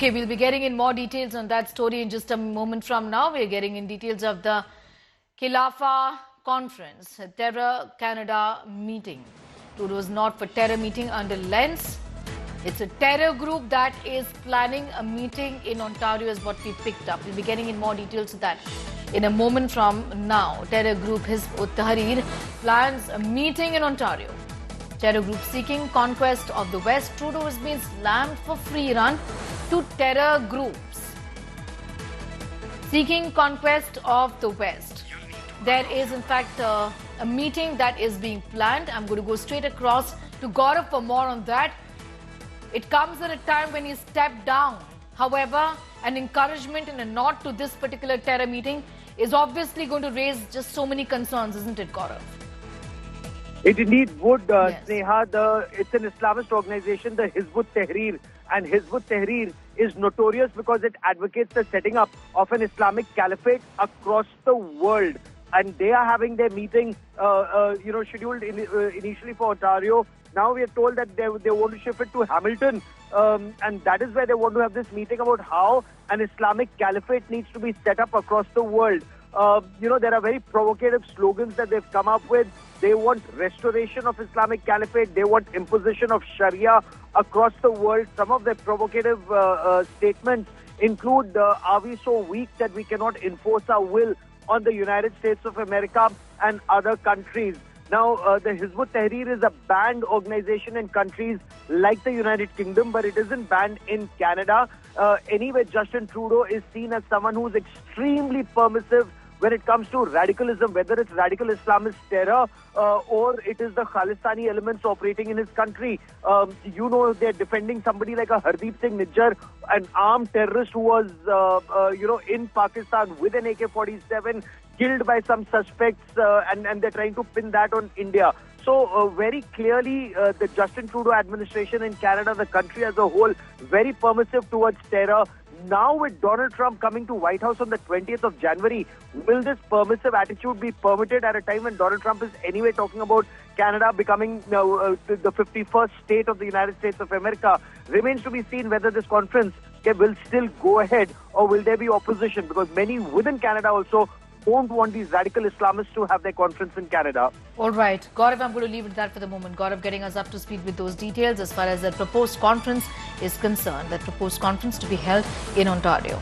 Okay, we'll be getting in more details on that story in just a moment from now. We're getting in details of the Caliphate conference, a Terror Canada meeting. Trudeau's not for terror meeting under lens. It's a terror group that is planning a meeting in Ontario is what we picked up. We'll be getting in more details of that in a moment from now. Terror group Hizb ut-Tahrir plans a meeting in Ontario. Terror group seeking conquest of the West. Trudeau has been slammed for free run to terror groups seeking conquest of the West. There is in fact a meeting that is being planned. I'm going to go straight across to Gaurav for more on that. It comes at a time when he stepped down. However, an encouragement and a nod to this particular terror meeting is obviously going to raise just so many concerns, isn't it, Gaurav? It indeed would, Yes. Sneha. It's an Islamist organization, the Hizb ut-Tahrir, and Hizb ut-Tahrir is notorious because it advocates the setting up of an Islamic Caliphate across the world. And they are having their meeting, scheduled initially for Ontario. Now we are told that they want to shift it to Hamilton, and that is where they want to have this meeting about how an Islamic Caliphate needs to be set up across the world. There are very provocative slogans that they've come up with. They want restoration of Islamic Caliphate. They want imposition of Sharia across the world. Some of their provocative statements include, are we so weak that we cannot enforce our will on the United States of America and other countries? Now, the Hizb ut-Tahrir is a banned organization in countries like the United Kingdom, but it isn't banned in Canada. Anyway, Justin Trudeau is seen as someone who's extremely permissive when it comes to radicalism, whether it's radical Islamist terror or it is the Khalistani elements operating in his country. They're defending somebody like a Hardeep Singh Nijjar, an armed terrorist who was, in Pakistan with an AK-47, killed by some suspects, and they're trying to pin that on India. So very clearly, the Justin Trudeau administration in Canada, the country as a whole, very permissive towards terror. Now with Donald Trump coming to White House on the 20th of January, will this permissive attitude be permitted at a time when Donald Trump is anyway talking about Canada becoming the 51st state of the United States of America? Remains to be seen whether this conference will still go ahead or will there be opposition, because many within Canada also don't want these radical Islamists to have their conference in Canada. All right. Gaurav, I'm going to leave it at that for the moment. Gaurav getting us up to speed with those details as far as the proposed conference is concerned. That proposed conference to be held in Ontario.